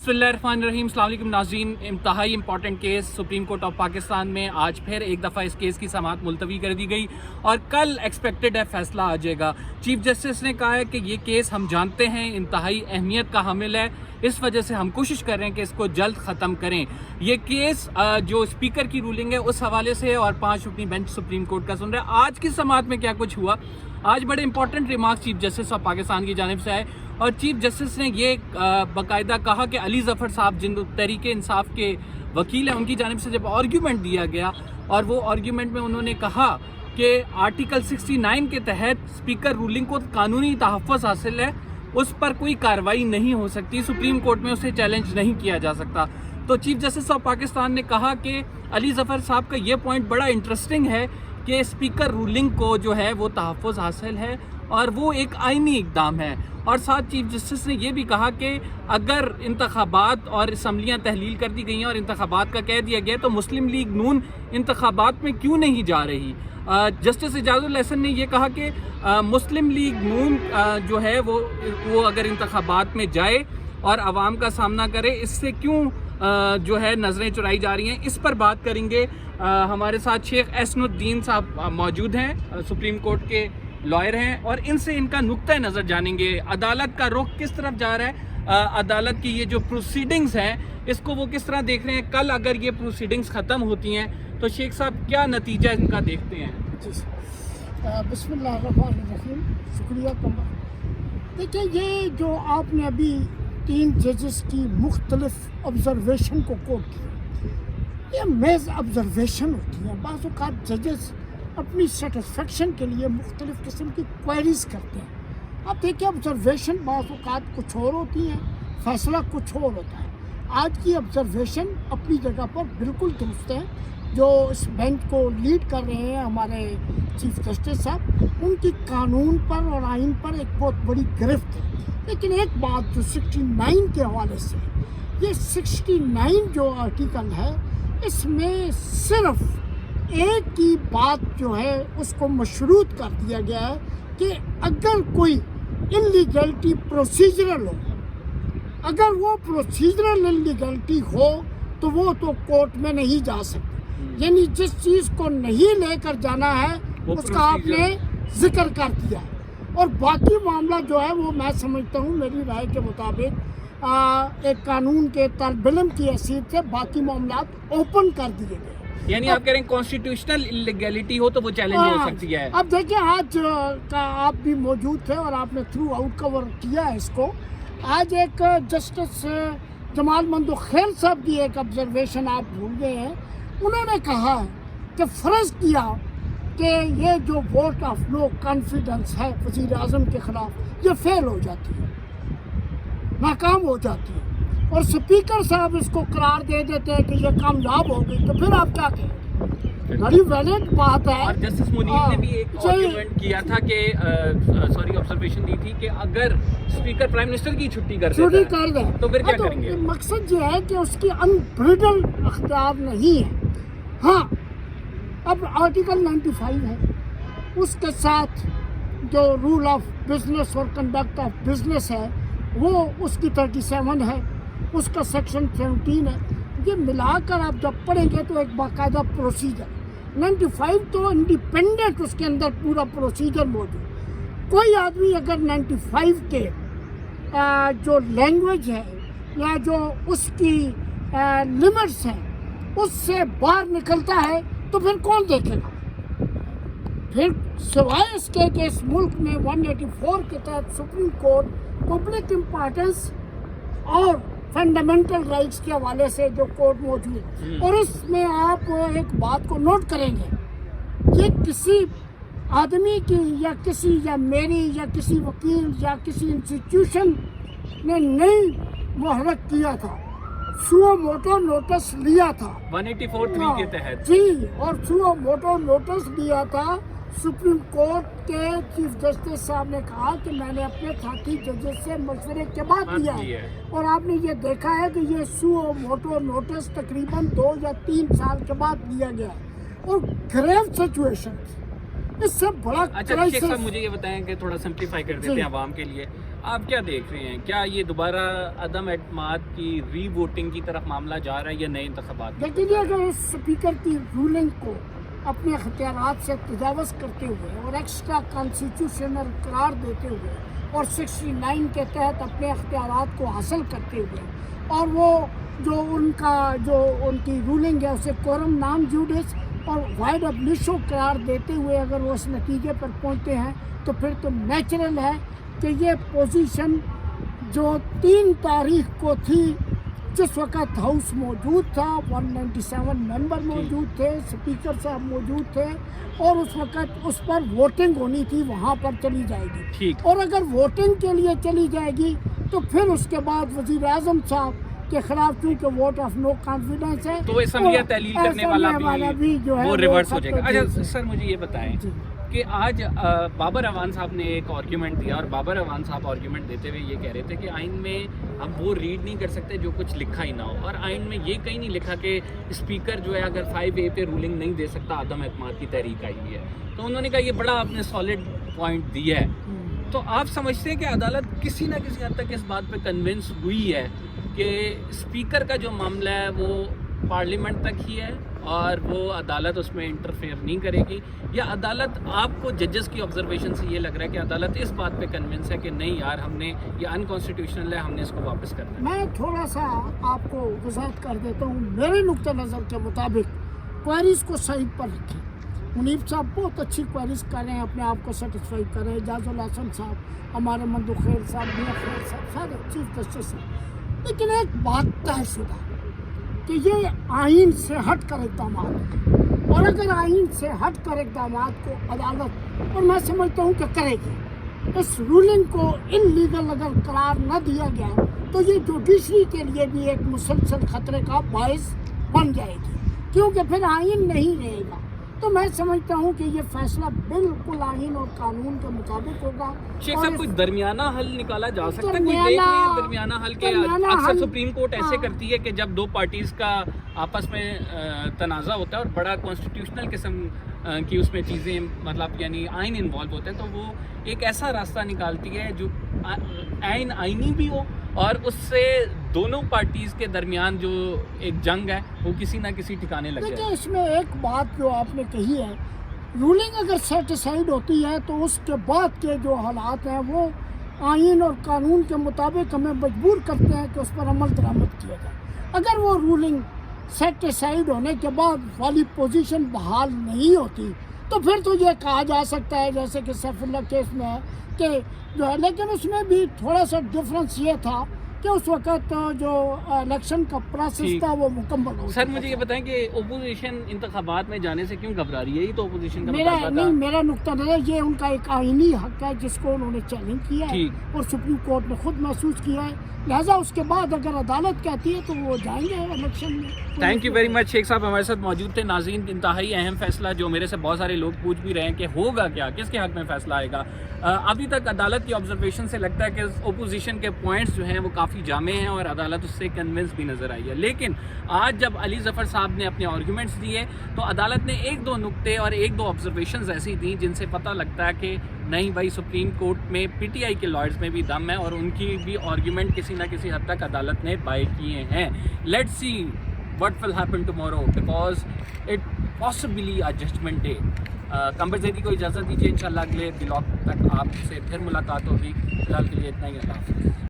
बिस्मिल्लाहिर्रहमानिर्रहीम। अस्सलाम वालेकुम नाज़रीन, इंतहाई important case supreme court of Pakistan में आज फिर एक दफ़ा इस केस की समाअत मुलतवी कर दी गई और कल एक्सपेक्टेड है फैसला आ जाएगा। चीफ जस्टिस ने कहा है कि ये केस हम जानते हैं इंतहाई अहमियत का हामिल है, इस वजह से हम कोशिश कर रहे हैं कि इसको जल्द ख़त्म करें। ये केस जो स्पीकर की रूलिंग है उस हवाले से है और 5 रुकनी बेंच सुप्रीम कोर्ट का सुन रहा है। आज की समाअत में क्या कुछ हुआ, आज बड़े important remarks chief justice of Pakistan की जानिब से आए और चीफ जस्टिस ने ये बाकायदा कहा कि अली ज़फ़र साहब जिन तहरीक इंसाफ के वकील हैं उनकी जानिब से जब आर्ग्यूमेंट दिया गया और वो आर्ग्यूमेंट में उन्होंने कहा कि आर्टिकल 69 के तहत स्पीकर रूलिंग को कानूनी तहफ़्फ़ुज़ हासिल है, उस पर कोई कार्रवाई नहीं हो सकती, सुप्रीम कोर्ट में उसे चैलेंज नहीं किया जा सकता। तो चीफ जस्टिस ऑफ पाकिस्तान ने कहा कि अली ज़फ़र साहब का ये पॉइंट बड़ा इंटरेस्टिंग है कि स्पीकर रूलिंग को जो है वो तहफ़्फ़ुज़ हासिल है और वो एक आइनी इक़दाम है। और साथ चीफ जस्टिस ने ये भी कहा कि अगर इंतखाबात और असम्बलियाँ तहलील कर दी गई हैं और इंतखाबात का कह दिया गया तो मुस्लिम लीग नून इंतखाबात में क्यों नहीं जा रही। जस्टिस इजाज़ुल हसन ने ये कहा कि मुस्लिम लीग नून जो है वो अगर इंतखाबात में जाए और आवाम का सामना करे, इससे क्यों जो है नज़रें चुराई जा रही हैं, इस पर बात करेंगे। हमारे साथ शेख एहसनुद्दीन साहब मौजूद हैं, सुप्रीम कोर्ट के लॉयर हैं और इनसे इनका नुक्ता नज़र जानेंगे। अदालत का रुख किस तरफ जा रहा है, अदालत की ये जो प्रोसीडिंग्स हैं इसको वो किस तरह देख रहे हैं, कल अगर ये प्रोसीडिंग्स ख़त्म होती हैं तो शेख साहब क्या नतीजा इनका देखते हैं। बिस्मिल्लाहिर्रहमानिर्रहीम, शुक्रिया कमर। देखिए, ये जो आपने अभी 3 जजेस की मुख्तलिफ ऑब्जर्वेशन को कोट किया, ये मेज़ ऑब्जर्वेशन होती है। बाज़ औक़ात जजेस अपनी सेटिस्फेक्शन के लिए मुख्तलिफ़ किस्म की क्वेरीज करते हैं। अब देखिए, ऑब्जर्वेशन बाज़ औक़ात कुछ और होती हैं, फ़ैसला कुछ और होता है। आज की ऑब्जर्वेशन अपनी जगह पर बिल्कुल दुरुस्त है। जो इस बेंच को लीड कर रहे हैं हमारे चीफ जस्टिस साहब, उनकी कानून पर और आइन पर एक बहुत बड़ी गिरफ्त है। लेकिन एक बात जो 69 के हवाले से, ये 69 जो आर्टिकल है इसमें सिर्फ एक ही बात जो है उसको मशरूत कर दिया गया है कि अगर कोई इलीगलिटी प्रोसीजरल हो, अगर वो प्रोसीजरल इलीगलिटी हो तो वो तो कोर्ट में नहीं जा सकती। यानी जिस चीज़ को नहीं लेकर जाना है उसका आपने जिक्र कर दिया और बाकी मामला जो है वो मैं समझता हूँ, मेरी राय के मुताबिक एक कानून के तलब इल्म की हैसियत से बाकी मामला ओपन कर दिए गए। यानी आप कह रहे हैं कॉन्स्टिट्यूशनल इलीगैलिटी हो तो वो चैलेंज हो सकती है। अब देखिए, आज का आप भी मौजूद थे और आपने थ्रू आउट कवर किया है इसको। आज एक जस्टिस जमाल मंदोखेर साहब की एक ऑब्जर्वेशन आप भूल गए हैं। उन्होंने कहा कि फ़र्ज़ किया कि ये जो वोट ऑफ नो कॉन्फिडेंस है वज़ीर आज़म के ख़िलाफ़, ये फेल हो जाती है, नाकाम हो जाती है और स्पीकर साहब इसको करार दे देते हैं कि ये कामयाब हो गई, तो फिर आप क्या कहें। बड़ी वैलिड बात है। और जस्टिस मुनीर ने भी एक आर्गुमेंट किया था कि ऑब्जर्वेशन दी थी कि अगर स्पीकर प्राइम मिनिस्टर की छुट्टी कर दे तो फिर क्या करेंगे। मकसद ये है कि उसकी अनब्रिडल अख्तियार नहीं है। हाँ, अब आर्टिकल 95 है, उसके साथ जो रूल ऑफ बिजनेस और कंडक्ट ऑफ बिजनेस है वो उसकी 37 है, उसका सेक्शन 17 है। ये मिलाकर आप जब पढ़ेंगे तो एक बाकायदा प्रोसीजर, 95 तो इंडिपेंडेंट उसके अंदर पूरा प्रोसीजर मौजूद। कोई आदमी अगर 95 के जो लैंग्वेज है या जो उसकी लिमिट्स हैं उससे बाहर निकलता है तो फिर कौन देखेगा। फिर सिवाय इसके कि इस मुल्क में 184 के तहत सुप्रीम कोर्ट पब्लिक इम्पोर्टेंस और फंडामेंटल राइट्स के हवाले से जो कोर्ट मौजूद है, और इसमें आप एक बात को नोट करेंगे, ये किसी आदमी की या मेरी या किसी वकील या किसी इंस्टीट्यूशन ने नहीं मुहर्रक किया था, सुओ मोटो नोटिस लिया था 184(3) के तहत जी, और सुओ मोटो नोटिस लिया था। सुप्रीम कोर्ट के चीफ जस्टिस साहब ने कहा कि मैंने अपने साथी जजेस से मशवरे के बाद लिया है और आपने ये देखा है कि ये सुओ मोटो नोटिस तकरीबन 2 या 3 साल के बाद लिया गया और ग्रेव सिचुएशन इससे बड़ा। अच्छा शेख साहब, मुझे ये बताएं कि थोड़ा सिंप्लीफाई कर देते हैं आवाम के लिए। آپ کیا دیکھ رہے ہیں؟ کیا یہ دوبارہ عدم اعتماد کی ری ووٹنگ کی طرف معاملہ جا رہا ہے یا نئے انتخابات؟ دیکھیے اگر اسپیکر کی رولنگ کو اپنے اختیارات سے تجاوز کرتے ہوئے اور ایکسٹرا کانسٹیٹیوشنل قرار دیتے ہوئے اور 69 کے تحت اپنے اختیارات کو حاصل کرتے ہوئے اور وہ جو ان کی رولنگ ہے اسے کورم نام جوڈس اور وائڈ اب لیشو قرار دیتے ہوئے اگر وہ اس نتیجے پر پہنچتے ہیں تو پھر تو نیچرل ہے کہ یہ پوزیشن جو 3 تاریخ کو تھی، جس وقت ہاؤس موجود تھا، 197 ممبر موجود تھے، اسپیکر صاحب موجود تھے اور اس وقت اس پر ووٹنگ ہونی تھی، وہاں پر چلی جائے گی. اور اگر ووٹنگ کے لیے چلی جائے گی تو پھر اس کے بعد وزیر اعظم صاحب کے خلاف چونکہ ووٹ آف نو کانفیڈنس ہے تو اسمبلیہ تحلیل کرنے والا بھی جو ہے وہ ریورس ہو جائے گا. اچھا سر مجھے یہ بتائیں کہ آج بابر اعوان صاحب نے ایک آرگیومنٹ دیا اور بابر اعوان صاحب آرگیومنٹ دیتے ہوئے یہ کہہ رہے تھے کہ آئین میں اب وہ ریڈ نہیں کر سکتے جو کچھ لکھا ہی نہ ہو، اور آئین میں یہ کہیں نہیں لکھا کہ اسپیکر جو ہے اگر 5A پہ رولنگ نہیں دے سکتا عدم اعتماد کی تحریک آئی ہوئی ہے. تو انہوں نے کہا یہ بڑا آپ نے سالڈ پوائنٹ دیا ہے. تو آپ سمجھتے ہیں کہ عدالت کسی نہ کسی حد تک اس بات پہ کنونس ہوئی ہے کہ اسپیکر کا جو معاملہ ہے وہ پارلیمنٹ تک ہی ہے اور وہ عدالت اس میں انٹرفیئر نہیں کرے گی، یا عدالت آپ کو ججز کی آبزرویشن سے یہ لگ رہا ہے کہ عدالت اس بات پہ کنونس ہے کہ نہیں یار ہم نے یہ انکانسٹیٹیوشنل ہے، ہم نے اس کو واپس کرنا ہے؟ میں تھوڑا سا آپ کو وضاحت کر دیتا ہوں. میرے نقطہ نظر کے مطابق کوئریز کو صحیح پر رکھیں. منیب صاحب بہت اچھی کوئریز کر رہے ہیں، اپنے آپ کو سیٹسفائی کر رہے ہیں. اعجاز الحسن صاحب، ہمارے مندو خیر صاحب، میاں خیر صاحب، سارے چیف جسٹس ہیں. لیکن ایک بات طے شدہ کہ یہ آئین سے ہٹ کر اقدامات ہیں، اور اگر آئین سے ہٹ کر اقدامات کو عدالت، اور میں سمجھتا ہوں کہ کرے گی، اس رولنگ کو ان لیگل اگر قرار نہ دیا گیا تو یہ جوڈیشری کے لیے بھی ایک مسلسل خطرے کا باعث بن جائے گی، کیونکہ پھر آئین نہیں رہے گا. تو میں سمجھتا ہوں کہ یہ فیصلہ بالکل آئین اور قانون کے مطابق ہوگا. شیخ صاحب کوئی درمیانہ حل نکالا جا سکتا ہے؟ کوئی دیکھ رہے ہیں درمیانہ حل کے؟ اکثر سپریم کورٹ ایسے کرتی ہے کہ جب 2 پارٹیز کا آپس میں تنازع ہوتا ہے اور بڑا کانسٹیٹیوشنل قسم کی اس میں چیزیں مطلب یعنی آئین انوالو ہوتا ہے، تو وہ ایک ایسا راستہ نکالتی ہے جو آئینی بھی ہو اور اس سے دونوں پارٹیز کے درمیان جو ایک جنگ ہے وہ کسی نہ کسی ٹھکانے لگ جائے. دیکھیں اس میں ایک بات جو آپ نے کہی ہے، رولنگ اگر سیٹسفائیڈ ہوتی ہے تو اس کے بعد کے جو حالات ہیں وہ آئین اور قانون کے مطابق ہمیں مجبور کرتے ہیں کہ اس پر عمل درآمد کیا جائے. اگر وہ رولنگ سیٹسفائیڈ ہونے کے بعد والی پوزیشن بحال نہیں ہوتی تو پھر تو یہ کہا جا سکتا ہے جیسے کہ سیف اللہ کیس میں ہے کہ جو ہے، لیکن اس میں بھی تھوڑا سا ڈفرنس یہ تھا کہ اس وقت جو الیکشن کا پروسیس تھا وہ مکمل ہو. سر مجھے یہ بتائیں کہ اپوزیشن انتخابات میں جانے سے کیوں گھبرا رہی ہے؟ یہ تو اپوزیشن کا مطالبہ تھا. میرا نقطہ نظر یہ ان کا ایک آئینی حق ہے جس کو انہوں نے چیلنج کیا ہے اور سپریم کورٹ نے خود محسوس کیا ہے، لہٰذا اس کے بعد اگر عدالت کہتی ہے تو وہ جائیں گے الیکشن میں. Thank you very much. شیخ صاحب ہمارے ساتھ موجود تھے. ناظرین انتہائی اہم فیصلہ جو میرے سے بہت سارے لوگ پوچھ بھی رہے ہیں کہ ہوگا کیا، کس کے حق میں فیصلہ آئے گا. ابھی تک عدالت کی آبزرویشن سے لگتا ہے کہ اپوزیشن کے پوائنٹس جو ہیں وہ کافی جامع ہیں اور عدالت اس سے کنونس بھی نظر آئی ہے. لیکن آج جب علی ظفر صاحب نے اپنے آرگیومنٹس دیے تو عدالت نے 1-2 نقطے اور 1-2 آبزرویشنز ایسی دیں جن سے پتہ لگتا ہے کہ نہیں بھائی سپریم کورٹ میں پی ٹی آئی کے لائرز میں بھی دم ہے اور ان کی بھی آرگیومنٹ کسی نہ کسی حد تک عدالت نے بائی کیے ہیں. Let's see what will happen tomorrow because it possibly a judgment day. Qamar Zaidi کو اجازت دیجیے، انشاءاللہ اگلے بلاگ تک آپ سے پھر ملاقات ہوگی. فی الحال کے لیے اتنا ہی. اللہ حافظ.